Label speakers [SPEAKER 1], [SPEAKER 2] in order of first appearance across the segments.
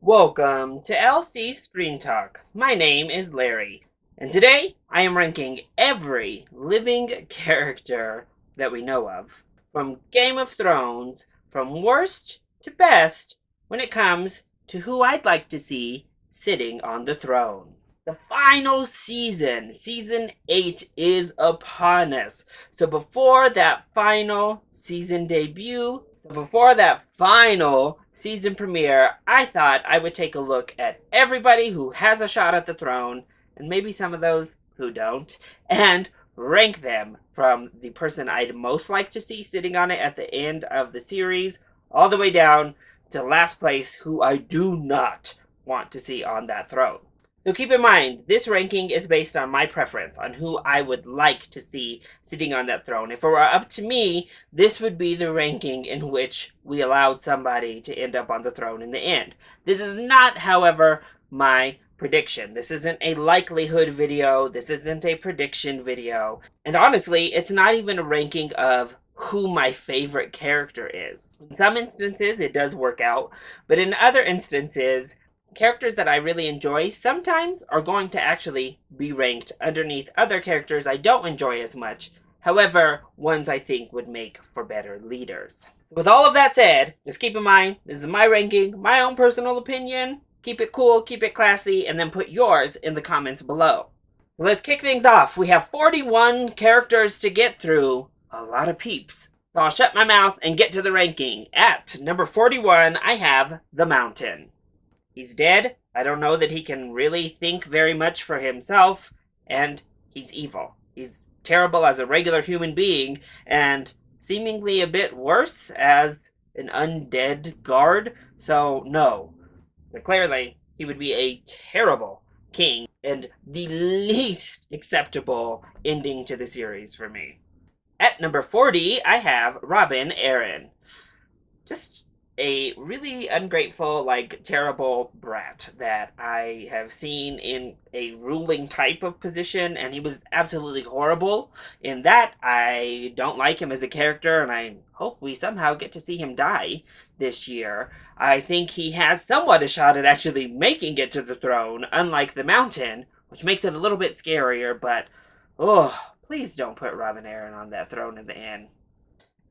[SPEAKER 1] Welcome to LC Screen Talk. My name is Larry, and today I am ranking every living character that we know of, from Game of Thrones, from worst to best, when it comes to who I'd like to see sitting on the throne. The final season, season 8, is upon us. So before that final season debut, before that final season premiere, I thought I would take a look at everybody who has a shot at the throne, and maybe some of those who don't, and rank them from the person I'd most like to see sitting on it at the end of the series, all the way down to last place, who I do not want to see on that throne. So keep in mind, this ranking is based on my preference, on who I would like to see sitting on that throne. If it were up to me, this would be the ranking in which we allowed somebody to end up on the throne in the end. This is not, however, my prediction. This isn't a likelihood video. This isn't a prediction video. And honestly, it's not even a ranking of who my favorite character is. In some instances, it does work out, but in other instances, characters that I really enjoy sometimes are going to actually be ranked underneath other characters I don't enjoy as much. However, ones I think would make for better leaders. With all of that said, just keep in mind, this is my ranking, my own personal opinion. Keep it cool, keep it classy, and then put yours in the comments below. So let's kick things off. We have 41 characters to get through. A lot of peeps. So I'll shut my mouth and get to the ranking. At number 41, I have the Mountain. He's dead. I don't know that he can really think very much for himself, and he's evil. He's terrible as a regular human being, and seemingly a bit worse as an undead guard, so no. But clearly, he would be a terrible king, and the least acceptable ending to the series for me. At number 40, I have Robin Arryn. Just a really ungrateful, terrible brat that I have seen in a ruling type of position, and he was absolutely horrible in that. I don't like him as a character, and I hope we somehow get to see him die this year. I think he has somewhat a shot at actually making it to the throne, unlike the Mountain, which makes it a little bit scarier, but, please don't put Robin Arryn on that throne in the end.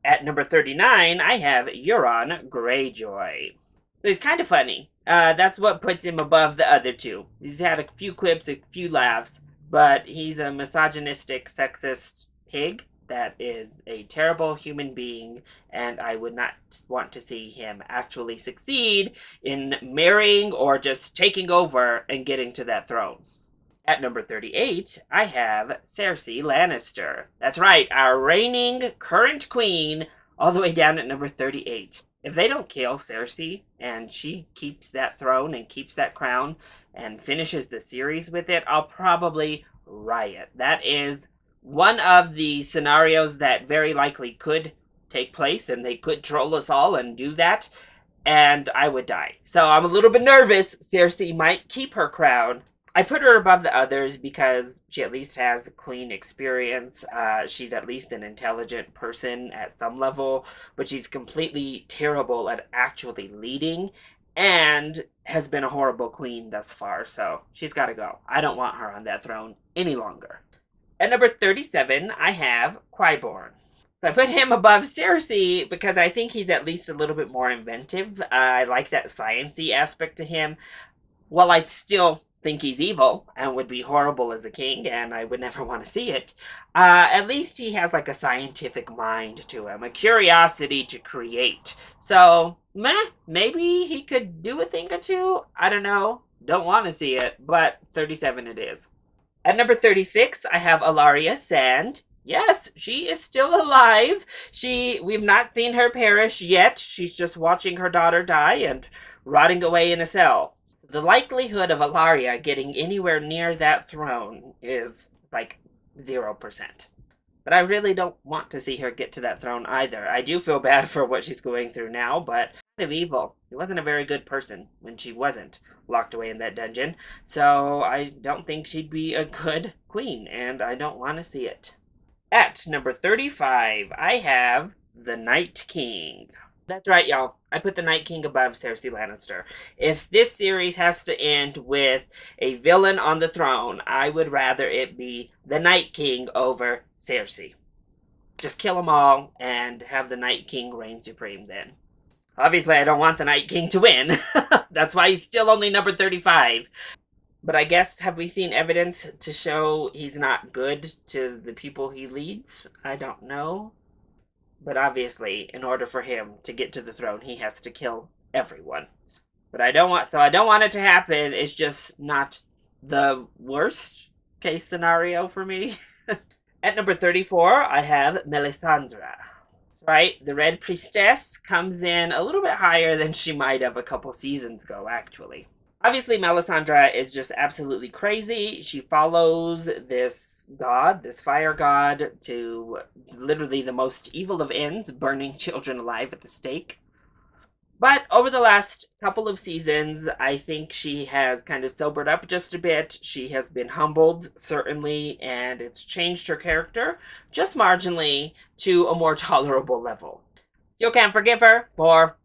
[SPEAKER 1] At number 39, I have Euron Greyjoy. So he's kind of funny. That's what puts him above the other two. He's had a few quips, a few laughs, but he's a misogynistic, sexist pig that is a terrible human being, and I would not want to see him actually succeed in marrying or just taking over and getting to that throne. At number 38, I have Cersei Lannister. That's right, our reigning current queen, all the way down at number 38. If they don't kill Cersei, and she keeps that throne and keeps that crown, and finishes the series with it, I'll probably riot. That is one of the scenarios that very likely could take place, and they could troll us all and do that, and I would die. So I'm a little bit nervous Cersei might keep her crown. I put her above the others because she at least has queen experience. She's at least an intelligent person at some level, but she's completely terrible at actually leading and has been a horrible queen thus far, so she's got to go. I don't want her on that throne any longer. At number 37, I have Cryborn. I put him above Cersei because I think he's at least a little bit more inventive. I like that science-y aspect to him. While I still think he's evil and would be horrible as a king, and I would never want to see it, at least he has a scientific mind to him, a curiosity to create. So, maybe he could do a thing or two. I don't know. Don't want to see it, but 37 it is. At number 36, I have Arya Sand. Yes, she is still alive. We've not seen her perish yet. She's just watching her daughter die and rotting away in a cell. The likelihood of Arya getting anywhere near that throne is 0%. But I really don't want to see her get to that throne either. I do feel bad for what she's going through now, but kind of evil. She wasn't a very good person when she wasn't locked away in that dungeon. So I don't think she'd be a good queen, and I don't want to see it. At number 35, I have the Night King. That's right, y'all. I put the Night King above Cersei Lannister. If this series has to end with a villain on the throne, I would rather it be the Night King over Cersei. Just kill them all and have the Night King reign supreme then. Obviously, I don't want the Night King to win. That's why he's still only number 35. But I guess, have we seen evidence to show he's not good to the people he leads? I don't know. But obviously, in order for him to get to the throne, he has to kill everyone. But I don't want it to happen. It's just not the worst case scenario for me. At number 34, I have Melisandre. Right? The Red Priestess comes in a little bit higher than she might have a couple seasons ago, actually. Obviously, Melisandre is just absolutely crazy. She follows this god, this fire god, to literally the most evil of ends, burning children alive at the stake. But over the last couple of seasons, I think she has kind of sobered up just a bit. She has been humbled, certainly, and it's changed her character just marginally to a more tolerable level. Still can't forgive her for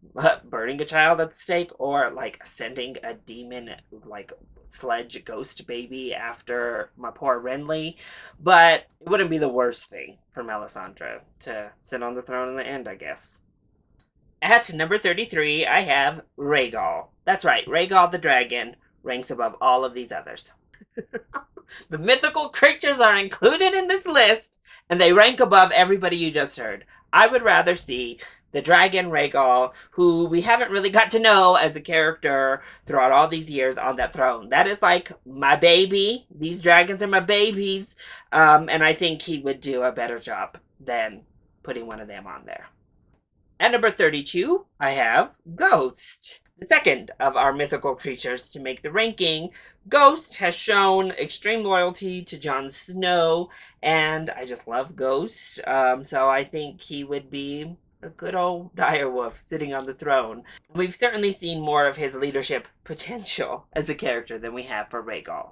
[SPEAKER 1] burning a child at the stake or like sending a demon like sledge ghost baby after my poor Renly, but it wouldn't be the worst thing for Melisandre to sit on the throne in the end, I guess. At number 33, I have Rhaegal. That's right, Rhaegal the dragon ranks above all of these others. The mythical creatures are included in this list, and they rank above everybody you just heard. I would rather see the dragon Rhaegal, who we haven't really got to know as a character throughout all these years on that throne. That is like my baby. These dragons are my babies. And I think he would do a better job than putting one of them on there. At number 32, I have Ghost. The second of our mythical creatures to make the ranking. Ghost has shown extreme loyalty to Jon Snow, and I just love Ghost. So I think he would be a good old direwolf sitting on the throne. We've certainly seen more of his leadership potential as a character than we have for Rhaegal.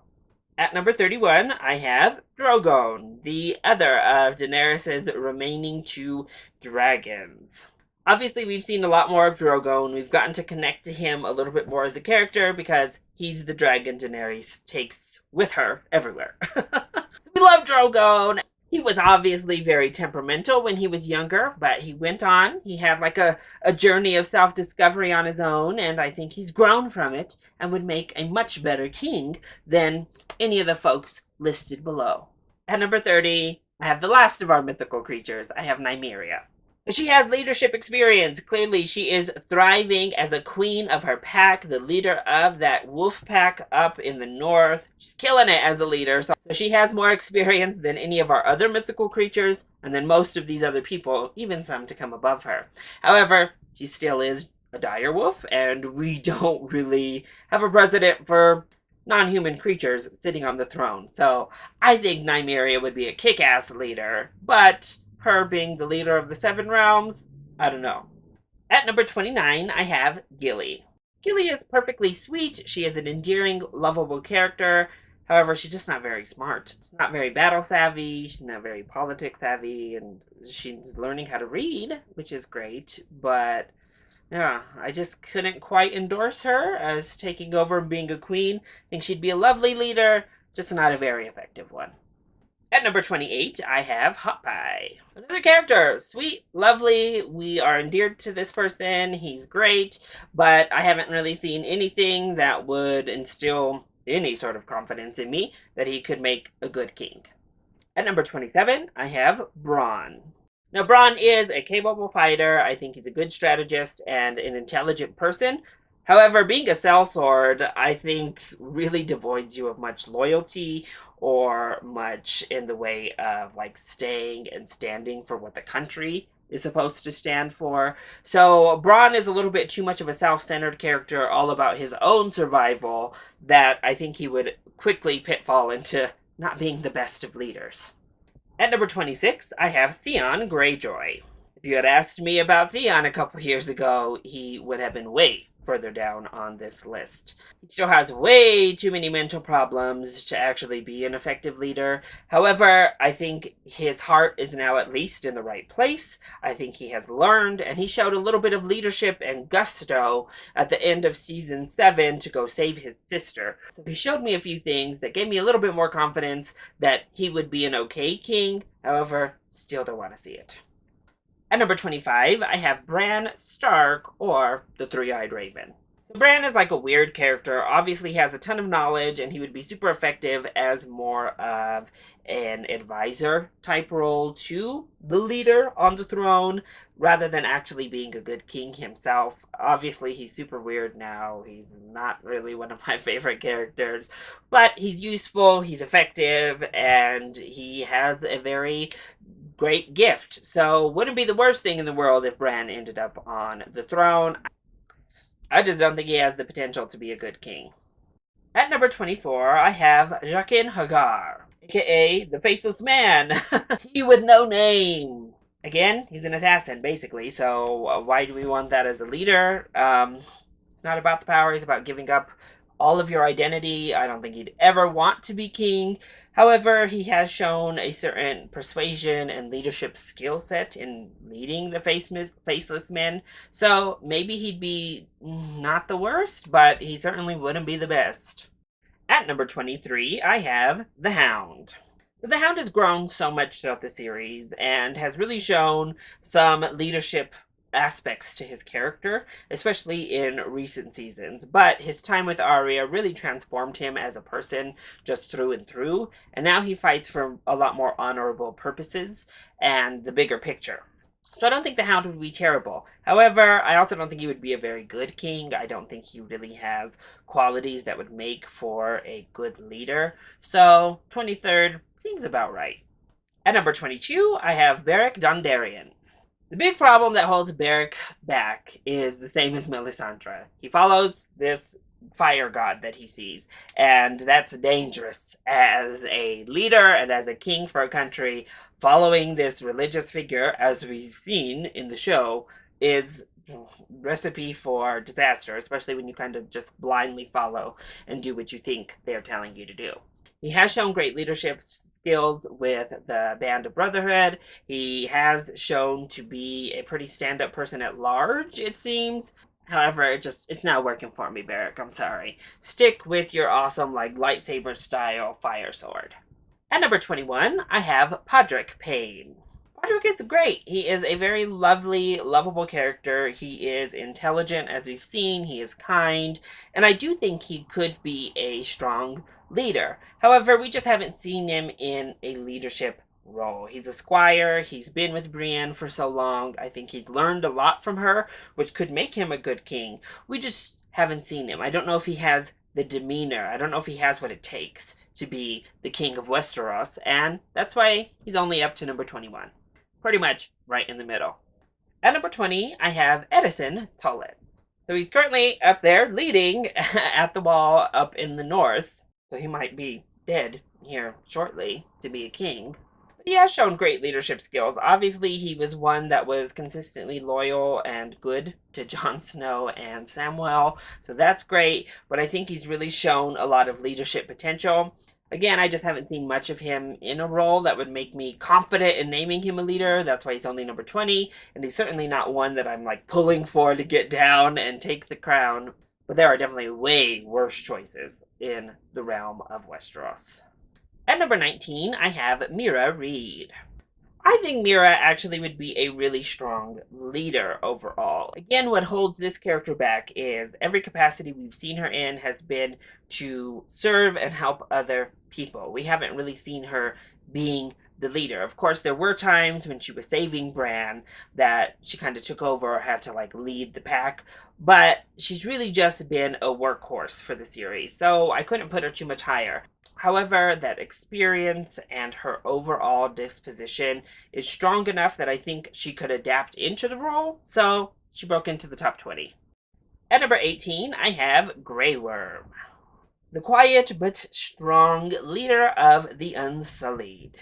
[SPEAKER 1] At number 31, I have Drogon, the other of Daenerys' remaining two dragons. Obviously, we've seen a lot more of Drogon. We've gotten to connect to him a little bit more as a character because he's the dragon Daenerys takes with her everywhere. We love Drogon. He was obviously very temperamental when he was younger, but he went on. He had like a journey of self-discovery on his own, and I think he's grown from it and would make a much better king than any of the folks listed below. At number 30, I have the last of our mythical creatures. I have Nymeria. She has leadership experience. Clearly, she is thriving as a queen of her pack, the leader of that wolf pack up in the north. She's killing it as a leader. So she has more experience than any of our other mythical creatures, and than most of these other people, even some to come above her. However, she still is a dire wolf, and we don't really have a precedent for non-human creatures sitting on the throne. So I think Nymeria would be a kick-ass leader, but her being the leader of the Seven Realms, I don't know. At number 29, I have Gilly. Gilly is perfectly sweet. She is an endearing, lovable character. However, she's just not very smart. She's not very battle savvy. She's not very politics savvy. And she's learning how to read, which is great. But yeah, I just couldn't quite endorse her as taking over and being a queen. I think she'd be a lovely leader, just not a very effective one. At number 28, I have Hot Pie. Another character. Sweet, lovely. We are endeared to this person. He's great. But I haven't really seen anything that would instill any sort of confidence in me that he could make a good king. At number 27, I have Bronn. Now, Bronn is a capable fighter. I think he's a good strategist and an intelligent person. However, being a sellsword, I think, really devoids you of much loyalty or much in the way of, like, staying and standing for what the country is supposed to stand for. So, Bronn is a little bit too much of a self-centered character, all about his own survival, that I think he would quickly pitfall into not being the best of leaders. At number 26, I have Theon Greyjoy. If you had asked me about Theon a couple years ago, he would have been way further down on this list. He still has way too many mental problems to actually be an effective leader. However, I think his heart is now at least in the right place. I think he has learned, and he showed a little bit of leadership and gusto at the end of season 7 to go save his sister. So he showed me a few things that gave me a little bit more confidence that he would be an okay king. However, still don't want to see it. At number 25, I have Bran Stark, or the Three-Eyed Raven. Bran is like a weird character. Obviously, he has a ton of knowledge, and he would be super effective as more of an advisor type role to the leader on the throne, rather than actually being a good king himself. Obviously, he's super weird now. He's not really one of my favorite characters, but he's useful, he's effective, and he has a very great gift. So, wouldn't be the worst thing in the world if Bran ended up on the throne. I just don't think he has the potential to be a good king. At number 24, I have Jacques Hagar, aka the Faceless Man. He with no name. Again, he's an assassin, basically, so why do we want that as a leader? It's not about the power, it's about giving up all of your identity. I don't think he'd ever want to be king. However, he has shown a certain persuasion and leadership skill set in leading the Faceless Men. So maybe he'd be not the worst, but he certainly wouldn't be the best. At number 23, I have the Hound. The Hound has grown so much throughout the series and has really shown some leadership aspects to his character, especially in recent seasons. But his time with Arya really transformed him as a person just through and through, and now he fights for a lot more honorable purposes and the bigger picture. So I don't think the Hound would be terrible. However, I also don't think he would be a very good king. I don't think he really has qualities that would make for a good leader. So 23rd seems about right. At number 22, I have Beric Dondarrion. The big problem that holds Beric back is the same as Melisandre. He follows this fire god that he sees, and that's dangerous as a leader and as a king for a country. Following this religious figure, as we've seen in the show, is recipe for disaster, especially when you kind of just blindly follow and do what you think they're telling you to do. He has shown great leadership skills with the Band of Brotherhood. He has shown to be a pretty stand-up person at large, it seems. However, it's not working for me, Beric. I'm sorry. Stick with your awesome, lightsaber style fire sword. At number 21, I have Podrick Payne. Podrick is great. He is a very lovely, lovable character. He is intelligent, as we've seen. He is kind. And I do think he could be a strong leader. However, we just haven't seen him in a leadership role. He's a squire. He's been with Brienne for so long. I think he's learned a lot from her, which could make him a good king. We just haven't seen him. I don't know if he has the demeanor. I don't know if he has what it takes to be the king of Westeros, and that's why he's only up to number 21. Pretty much right in the middle. At number 20, I have Edison Tullet. So he's currently up there leading at the wall up in the north. So he might be dead here shortly to be a king. But he has shown great leadership skills. Obviously, he was one that was consistently loyal and good to Jon Snow and Samwell. So that's great. But I think he's really shown a lot of leadership potential. Again, I just haven't seen much of him in a role that would make me confident in naming him a leader. That's why he's only number 20. And he's certainly not one that I'm pulling for to get down and take the crown. But there are definitely way worse choices in the realm of Westeros. At number 19, I have Meera Reed. I think Miriah actually would be a really strong leader overall. Again, what holds this character back is every capacity we've seen her in has been to serve and help other people. We haven't really seen her being the leader. Of course, there were times when she was saving Bran that she kind of took over or had to lead the pack, but she's really just been a workhorse for the series, so I couldn't put her too much higher. However, that experience and her overall disposition is strong enough that I think she could adapt into the role, so she broke into the top 20. At number 18, I have Grey Worm, the quiet but strong leader of the Unsullied.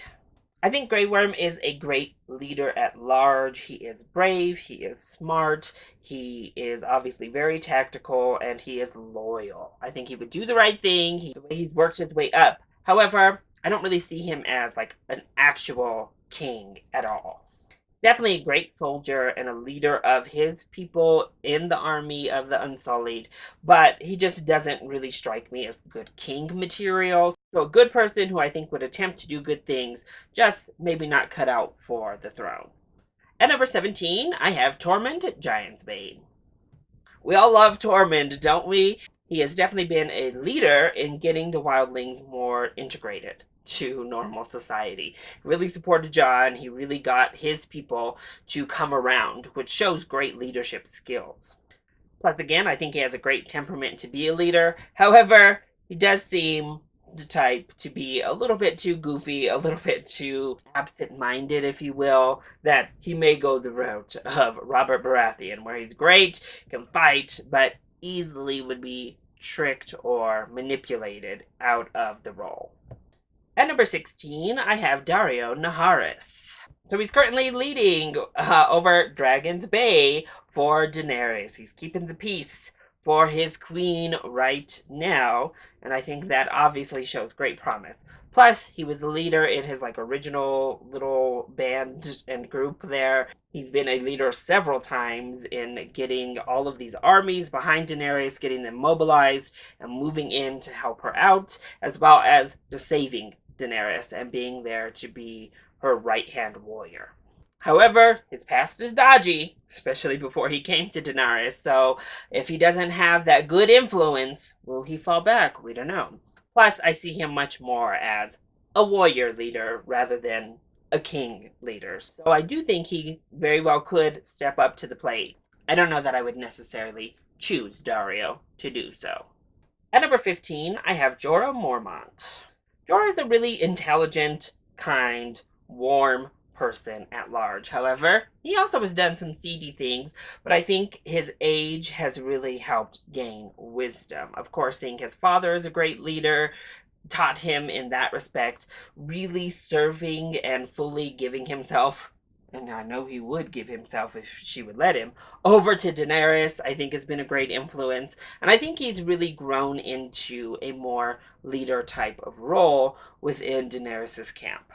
[SPEAKER 1] I think Grey Worm is a great leader at large. He is brave, he is smart, he is obviously very tactical, and he is loyal. I think he would do the right thing, the way he's worked his way up. However, I don't really see him as like an actual king at all. He's definitely a great soldier and a leader of his people in the army of the Unsullied, but he just doesn't really strike me as good king material. So a good person who I think would attempt to do good things, just maybe not cut out for the throne. At number 17, I have Tormund Giantsbane. We all love Tormund, don't we? He has definitely been a leader in getting the wildlings more integrated to normal society. He really supported Jon. He really got his people to come around, which shows great leadership skills. Plus, again, I think he has a great temperament to be a leader. However, he does seem the type to be a little bit too goofy, a little bit too absent-minded, if you will, that he may go the route of Robert Baratheon, where he's great, can fight, but easily would be tricked or manipulated out of the role. At number 16, I have Daario Naharis. So he's currently leading over Dragon's Bay for Daenerys. He's keeping the peace for his queen right now, and I think that obviously shows great promise. Plus, he was the leader in his original little band and group there. He's been a leader several times in getting all of these armies behind Daenerys, getting them mobilized and moving in to help her out, as well as just saving Daenerys and being there to be her right-hand warrior. However, his past is dodgy, especially before he came to Daenerys, so if he doesn't have that good influence, will he fall back? We don't know. Plus, I see him much more as a warrior leader rather than a king leader. So I do think he very well could step up to the plate. I don't know that I would necessarily choose Daario to do so. At number 15, I have Jorah Mormont. Jorah is a really intelligent, kind, warm person at large. However, he also has done some seedy things, but I think his age has really helped gain wisdom. Of course, seeing his father as a great leader taught him in that respect, really serving and fully giving himself, and I know he would give himself if she would let him, over to Daenerys, I think has been a great influence. And I think he's really grown into a more leader type of role within Daenerys' camp.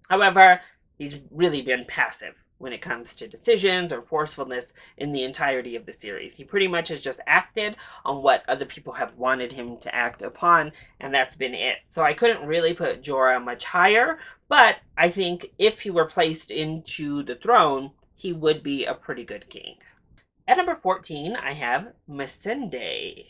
[SPEAKER 1] However, he's really been passive when it comes to decisions or forcefulness in the entirety of the series. He pretty much has just acted on what other people have wanted him to act upon, and that's been it. So I couldn't really put Jorah much higher, but I think if he were placed into the throne, he would be a pretty good king. At number 14, I have Melisandre.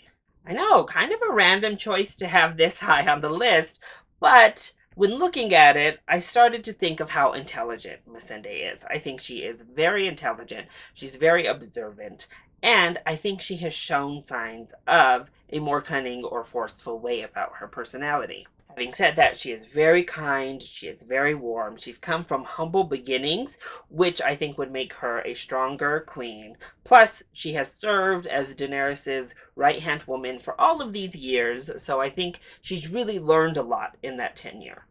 [SPEAKER 1] I know, kind of a random choice to have this high on the list, but when looking at it, I started to think of how intelligent Melisandre is. I think she is very intelligent, she's very observant, and I think she has shown signs of a more cunning or forceful way about her personality. Having said that, she is very kind, she is very warm, she's come from humble beginnings, which I think would make her a stronger queen. Plus, she has served as Daenerys' right-hand woman for all of these years, so I think she's really learned a lot in that tenure.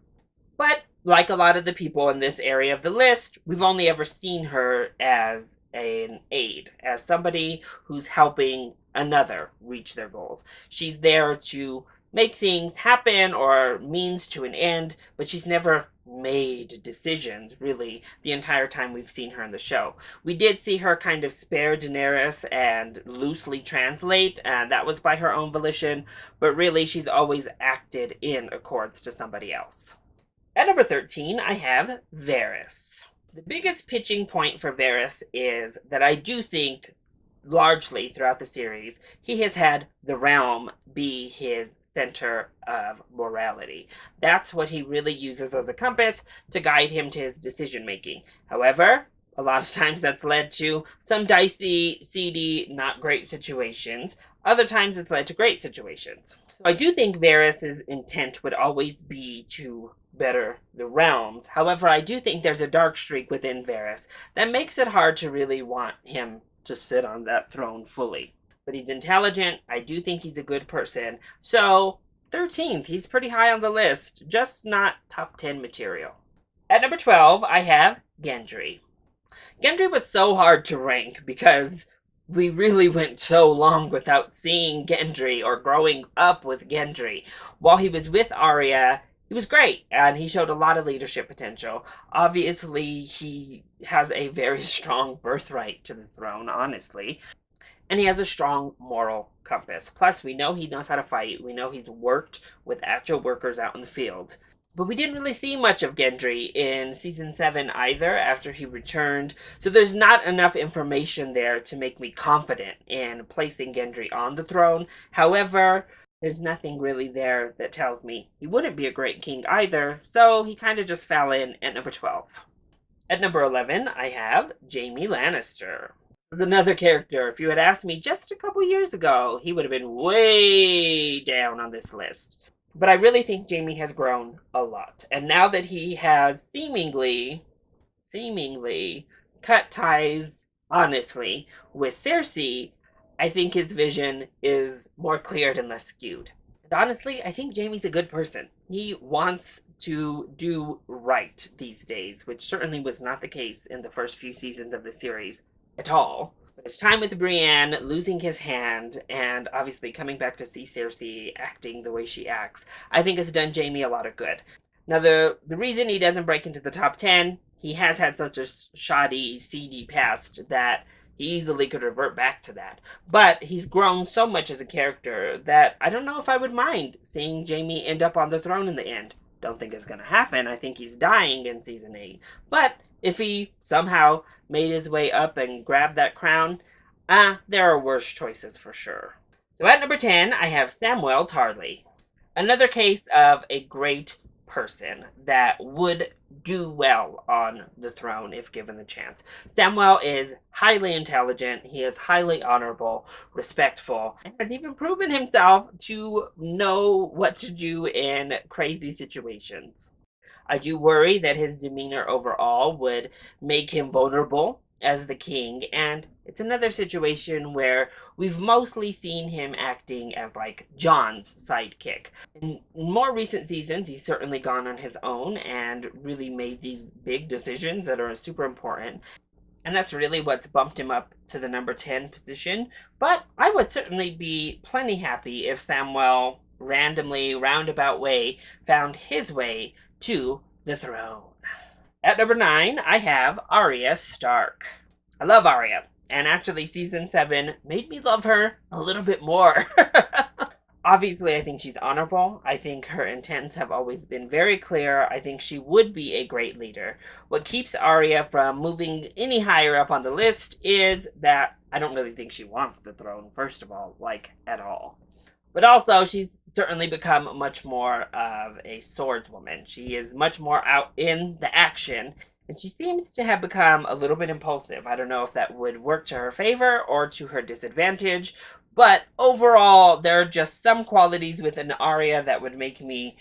[SPEAKER 1] But, like a lot of the people in this area of the list, we've only ever seen her as an aide, as somebody who's helping another reach their goals. She's there to make things happen or means to an end, but she's never made decisions, really, the entire time we've seen her in the show. We did see her kind of spare Daenerys and loosely translate, and that was by her own volition, but really she's always acted in accords to somebody else. At number 13, I have Varys. The biggest pitching point for Varys is that I do think, largely throughout the series, he has had the realm be his center of morality. That's what he really uses as a compass to guide him to his decision making. However, a lot of times that's led to some dicey, seedy, not great situations. Other times it's led to great situations. So I do think Varys' intent would always be to better the realms. However, I do think there's a dark streak within Varys that makes it hard to really want him to sit on that throne fully. But he's intelligent. I do think he's a good person. So, 13th, he's pretty high on the list, just not top 10 material. At number 12, I have Gendry. Gendry was so hard to rank because we really went so long without seeing Gendry or growing up with Gendry. While he was with Arya, he was great and he showed a lot of leadership potential. Obviously, he has a very strong birthright to the throne, honestly, and he has a strong moral compass. Plus, we know he knows how to fight. We know he's worked with actual workers out in the field. But we didn't really see much of Gendry in season 7 either after he returned, so there's not enough information there to make me confident in placing Gendry on the throne. However, there's nothing really there that tells me he wouldn't be a great king either, so he kind of just fell in at number 12. At number 11, I have Jaime Lannister. This is another character. If you had asked me just a couple years ago, he would have been way down on this list. But I really think Jaime has grown a lot. And now that he has seemingly cut ties, honestly, with Cersei, I think his vision is more cleared and less skewed. And honestly, I think Jaime's a good person. He wants to do right these days, which certainly was not the case in the first few seasons of the series at all. But his time with Brienne, losing his hand, and obviously coming back to see Cersei acting the way she acts, I think has done Jaime a lot of good. Now, the reason he doesn't break into the top 10, he has had such a shoddy, seedy past that he easily could revert back to that. But he's grown so much as a character that I don't know if I would mind seeing Jaime end up on the throne in the end. Don't think it's going to happen. I think he's dying in season 8. But if he somehow made his way up and grabbed that crown, there are worse choices for sure. So at number 10, I have Samwell Tarly. Another case of a great person that would do well on the throne if given the chance. Samwell is highly intelligent, he is highly honorable, respectful, and has even proven himself to know what to do in crazy situations. I do worry that his demeanor overall would make him vulnerable as the king, and it's another situation where we've mostly seen him acting as like Jon's sidekick. In more recent seasons, he's certainly gone on his own and really made these big decisions that are super important. And that's really what's bumped him up to the number 10 position. But I would certainly be plenty happy if Samwell randomly, roundabout way, found his way to the throne. At number 9, I have Arya Stark. I love Arya, and actually season 7 made me love her a little bit more. Obviously, I think she's honorable. I think her intents have always been very clear. I think she would be a great leader. What keeps Arya from moving any higher up on the list is that I don't really think she wants the throne, first of all, like, at all. But also, she's certainly become much more of a swordswoman. She is much more out in the action, and she seems to have become a little bit impulsive. I don't know if that would work to her favor or to her disadvantage, but overall, there are just some qualities within Arya that would make me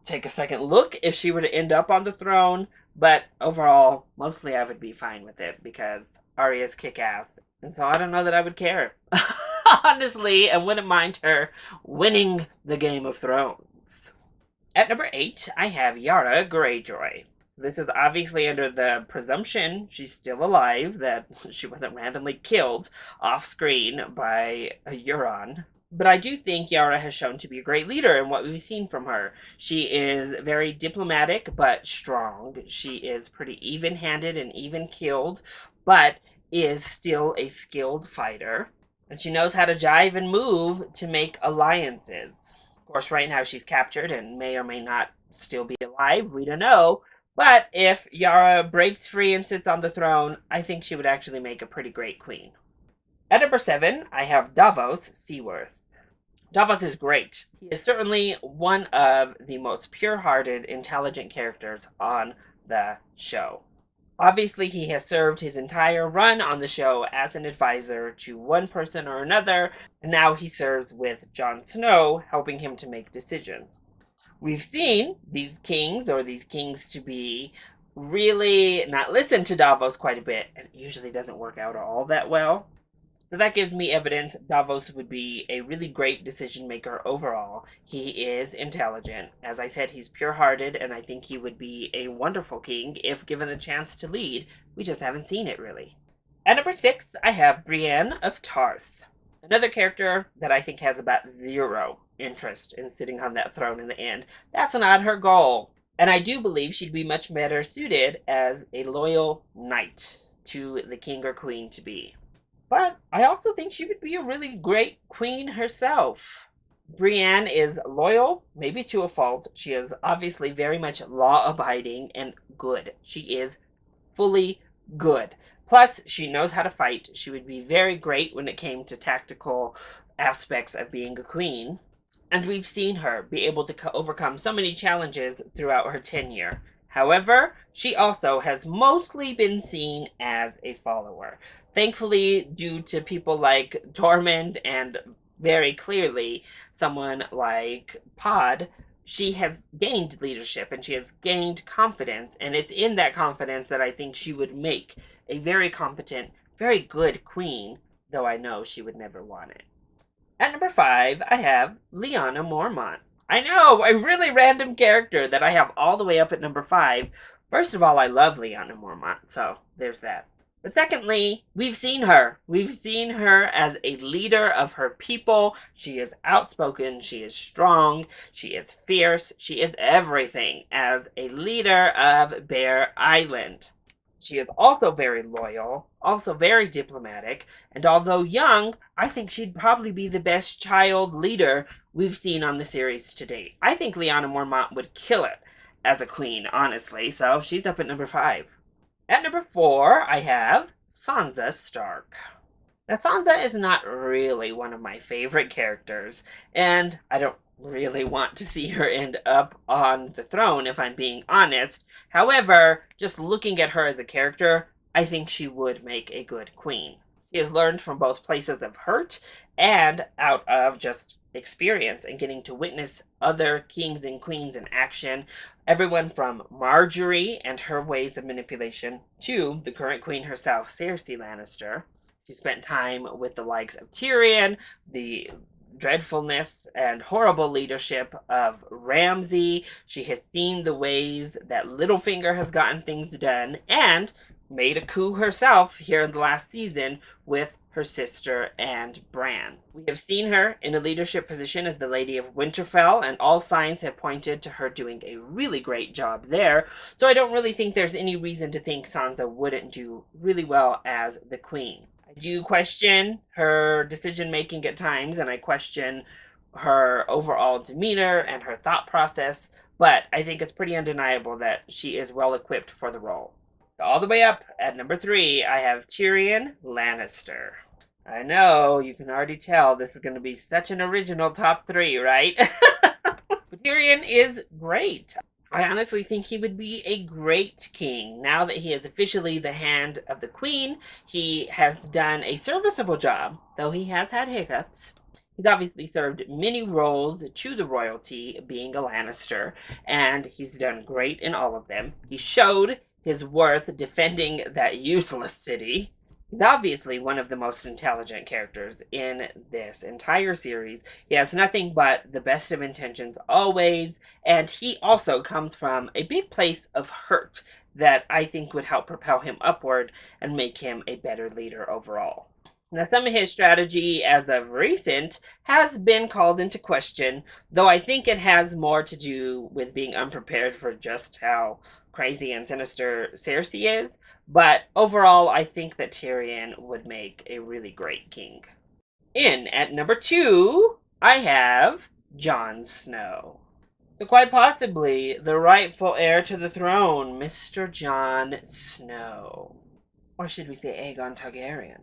[SPEAKER 1] take a second look if she were to end up on the throne. But overall, mostly I would be fine with it because Arya's kick-ass. And so I don't know that I would care. Honestly, and wouldn't mind her winning the Game of Thrones. At number 8, I have Yara Greyjoy. This is obviously under the presumption she's still alive, that she wasn't randomly killed off screen by Euron. But I do think Yara has shown to be a great leader in what we've seen from her. She is very diplomatic but strong. She is pretty even-handed and even-keeled, but is still a skilled fighter. And she knows how to jive and move to make alliances. Of course, right now she's captured and may or may not still be alive. We don't know. But if Yara breaks free and sits on the throne, I think she would actually make a pretty great queen. At number 7, I have Davos Seaworth. Davos is great. He is certainly one of the most pure-hearted, intelligent characters on the show. Obviously, he has served his entire run on the show as an advisor to one person or another, and now he serves with Jon Snow, helping him to make decisions. We've seen these kings, or these kings-to-be, really not listen to Davos quite a bit, and it usually doesn't work out all that well. So that gives me evidence Davos would be a really great decision maker overall. He is intelligent. As I said, he's pure-hearted, and I think he would be a wonderful king if given the chance to lead. We just haven't seen it, really. At number 6, I have Brienne of Tarth. Another character that I think has about zero interest in sitting on that throne in the end. That's not her goal. And I do believe she'd be much better suited as a loyal knight to the king or queen to be. But I also think she would be a really great queen herself. Brienne is loyal, maybe to a fault. She is obviously very much law-abiding and good. She is fully good. Plus, she knows how to fight. She would be very great when it came to tactical aspects of being a queen. And we've seen her be able to overcome so many challenges throughout her tenure. However, she also has mostly been seen as a follower. Thankfully, due to people like Tormund and very clearly someone like Pod, she has gained leadership and she has gained confidence. And it's in that confidence that I think she would make a very competent, very good queen, though I know she would never want it. At number 5, I have Lyanna Mormont. I know, a really random character that I have all the way up at number 5. First of all, I love Lyanna Mormont, so there's that. But secondly, we've seen her. We've seen her as a leader of her people. She is outspoken, she is strong, she is fierce, she is everything as a leader of Bear Island. She is also very loyal, also very diplomatic, and although young, I think she'd probably be the best child leader we've seen on the series to date. I think Lyanna Mormont would kill it as a queen, honestly, so she's up at number 5. At number 4, I have Sansa Stark. Now, Sansa is not really one of my favorite characters, and I don't really want to see her end up on the throne, if I'm being honest. However, just looking at her as a character, I think she would make a good queen. She has learned from both places of hurt and out of just experience and getting to witness other kings and queens in action. Everyone from Marjorie and her ways of manipulation to the current queen herself, Cersei Lannister. She spent time with the likes of Tyrion, the dreadfulness and horrible leadership of Ramsay. She has seen the ways that Littlefinger has gotten things done and made a coup herself here in the last season with her sister and Bran. We have seen her in a leadership position as the Lady of Winterfell, and all signs have pointed to her doing a really great job there, so I don't really think there's any reason to think Sansa wouldn't do really well as the queen. I do question her decision-making at times, and I question her overall demeanor and her thought process, but I think it's pretty undeniable that she is well equipped for the role. All the way up at number 3, I have Tyrion Lannister. I know, you can already tell this is going to be such an original top 3, right? But Tyrion is great. I honestly think he would be a great king. Now that he is officially the hand of the queen, he has done a serviceable job, though he has had hiccups. He's obviously served many roles to the royalty, being a Lannister, and he's done great in all of them. He showed his worth defending that useless city. He's obviously one of the most intelligent characters in this entire series. He has nothing but the best of intentions always, and he also comes from a big place of hurt that I think would help propel him upward and make him a better leader overall. Now, some of his strategy as of recent has been called into question, though I think it has more to do with being unprepared for just how crazy and sinister Cersei is. But overall, I think that Tyrion would make a really great king. In at number 2, I have Jon Snow. So quite possibly the rightful heir to the throne, Mr. Jon Snow. Or should we say Aegon Targaryen?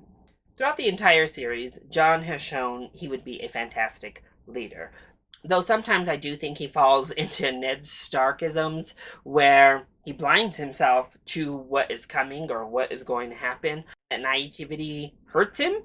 [SPEAKER 1] Throughout the entire series, Jon has shown he would be a fantastic leader. Though sometimes I do think he falls into Ned Starkisms, where he blinds himself to what is coming or what is going to happen. That naivety hurts him.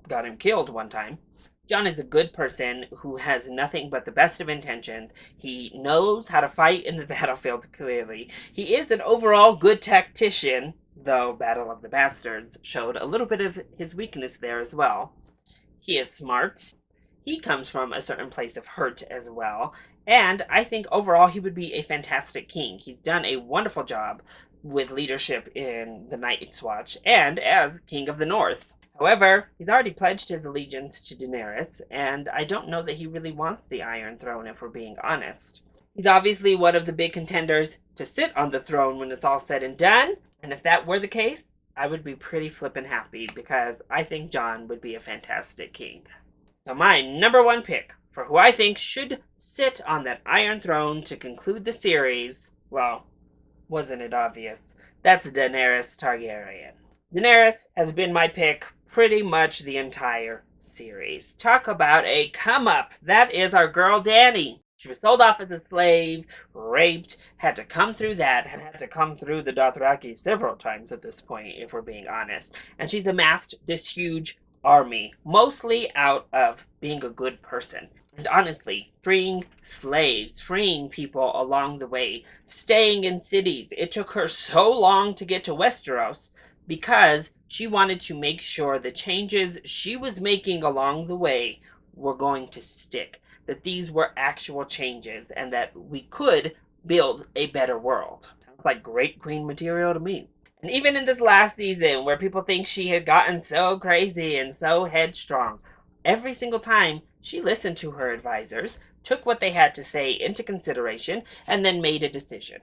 [SPEAKER 1] Got him killed one time. Jon is a good person who has nothing but the best of intentions. He knows how to fight in the battlefield clearly. He is an overall good tactician, though Battle of the Bastards showed a little bit of his weakness there as well. He is smart. He comes from a certain place of hurt as well, and I think overall he would be a fantastic king. He's done a wonderful job with leadership in the Night's Watch and as King of the North. However, he's already pledged his allegiance to Daenerys, and I don't know that he really wants the Iron Throne if we're being honest. He's obviously one of the big contenders to sit on the throne when it's all said and done, and if that were the case, I would be pretty flippin' happy because I think Jon would be a fantastic king. So my number one pick for who I think should sit on that Iron Throne to conclude the series, well, wasn't it obvious? That's Daenerys Targaryen. Daenerys has been my pick pretty much the entire series. Talk about a come-up. That is our girl Dany. She was sold off as a slave, raped, had to come through that, had to come through the Dothraki several times at this point, if we're being honest. And she's amassed this huge army, mostly out of being a good person. And honestly, freeing slaves, freeing people along the way, staying in cities. It took her so long to get to Westeros because she wanted to make sure the changes she was making along the way were going to stick. That these were actual changes and that we could build a better world. Sounds like great queen material to me. And even in this last season where people think she had gotten so crazy and so headstrong, every single time she listened to her advisors, took what they had to say into consideration, and then made a decision.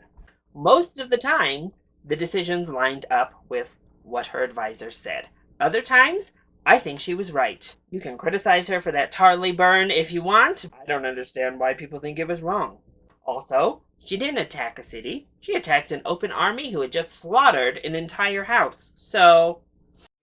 [SPEAKER 1] Most of the times, the decisions lined up with what her advisors said. Other times, I think she was right. You can criticize her for that Tarly burn if you want. I don't understand why people think it was wrong. Also, she didn't attack a city. She attacked an open army who had just slaughtered an entire house. So,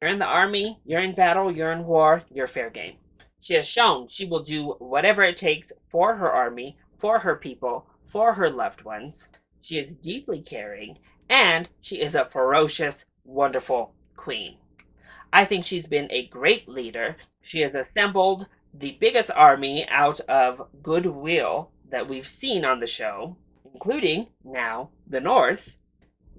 [SPEAKER 1] you're in the army, you're in battle, you're in war, you're fair game. She has shown she will do whatever it takes for her army, for her people, for her loved ones. She is deeply caring, and she is a ferocious, wonderful queen. I think she's been a great leader. She has assembled the biggest army out of goodwill that we've seen on the show, including now the North.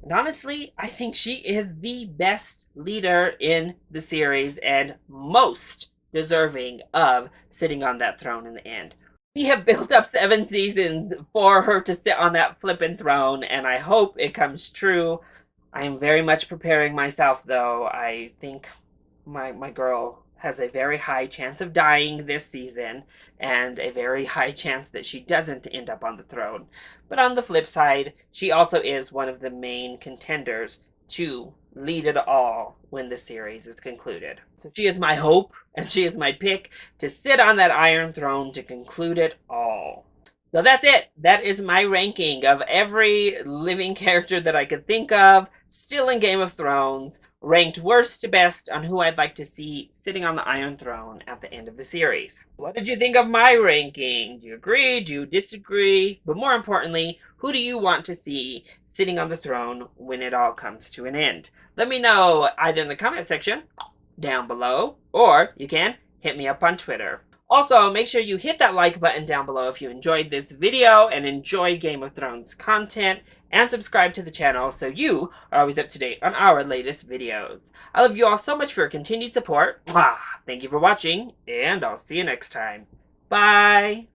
[SPEAKER 1] And honestly, I think she is the best leader in the series and most deserving of sitting on that throne in the end. We have built up 7 seasons for her to sit on that flippin' throne, and I hope it comes true. I am very much preparing myself, though. I think my girl has a very high chance of dying this season, and a very high chance that she doesn't end up on the throne. But on the flip side, she also is one of the main contenders to lead it all when the series is concluded. So she is my hope, and she is my pick to sit on that Iron Throne to conclude it all. So that's it. That is my ranking of every living character that I could think of, still in Game of Thrones, ranked worst to best on who I'd like to see sitting on the Iron Throne at the end of the series. What did you think of my ranking? Do you agree? Do you disagree? But more importantly, who do you want to see sitting on the throne when it all comes to an end? Let me know either in the comment section down below, or you can hit me up on Twitter. Also, make sure you hit that like button down below if you enjoyed this video and enjoy Game of Thrones content, and subscribe to the channel so you are always up to date on our latest videos. I love you all so much for your continued support. Thank you for watching, and I'll see you next time. Bye!